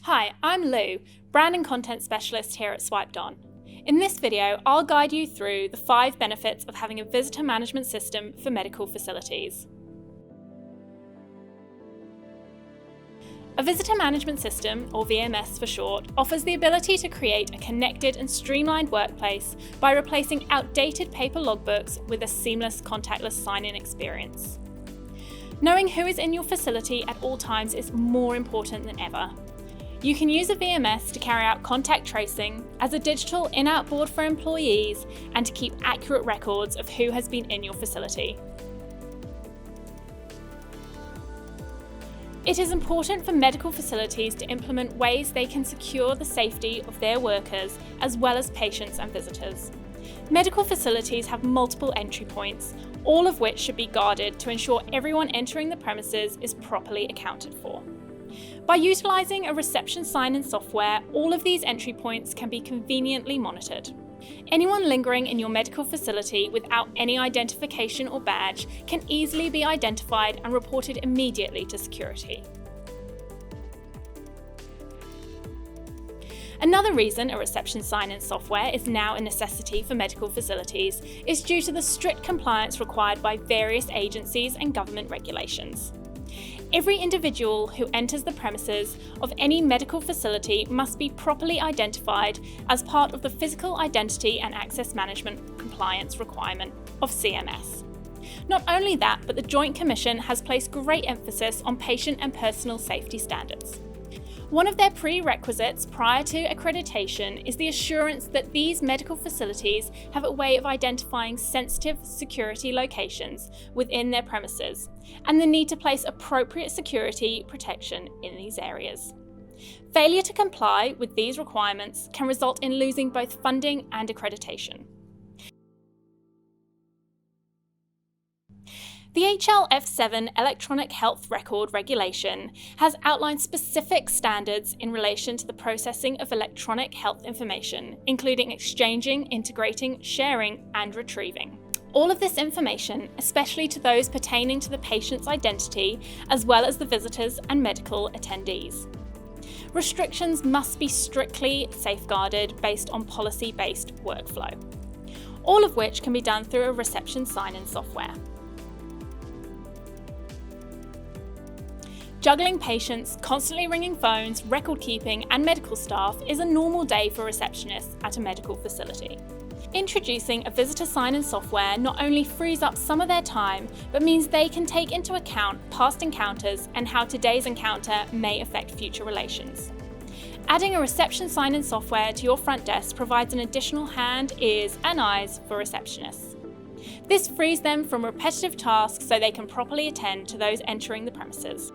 Hi, I'm Lou, Brand and Content Specialist here at SwipedOn. In this video, I'll guide you through the 5 benefits of having a visitor management system for medical facilities. A visitor management system, or VMS for short, offers the ability to create a connected and streamlined workplace by replacing outdated paper logbooks with a seamless contactless sign-in experience. Knowing who is in your facility at all times is more important than ever. You can use a VMS to carry out contact tracing as a digital in-out board for employees and to keep accurate records of who has been in your facility. It is important for medical facilities to implement ways they can secure the safety of their workers as well as patients and visitors. Medical facilities have multiple entry points, all of which should be guarded to ensure everyone entering the premises is properly accounted for. By utilising a reception sign-in software, all of these entry points can be conveniently monitored. Anyone lingering in your medical facility without any identification or badge can easily be identified and reported immediately to security. Another reason a reception sign-in software is now a necessity for medical facilities is due to the strict compliance required by various agencies and government regulations. Every individual who enters the premises of any medical facility must be properly identified as part of the Physical Identity and Access Management Compliance requirement of CMS. Not only that, but the Joint Commission has placed great emphasis on patient and personal safety standards. One of their prerequisites prior to accreditation is the assurance that these medical facilities have a way of identifying sensitive security locations within their premises and the need to place appropriate security protection in these areas. Failure to comply with these requirements can result in losing both funding and accreditation. The HL-F7 Electronic Health Record Regulation has outlined specific standards in relation to the processing of electronic health information, including exchanging, integrating, sharing, and retrieving. All of this information, especially to those pertaining to the patient's identity, as well as the visitors and medical attendees. Restrictions must be strictly safeguarded based on policy-based workflow, all of which can be done through a reception sign-in software. Juggling patients, constantly ringing phones, record keeping, and medical staff is a normal day for receptionists at a medical facility. Introducing a visitor sign-in software not only frees up some of their time, but means they can take into account past encounters and how today's encounter may affect future relations. Adding a reception sign-in software to your front desk provides an additional hand, ears, and eyes for receptionists. This frees them from repetitive tasks so they can properly attend to those entering the premises.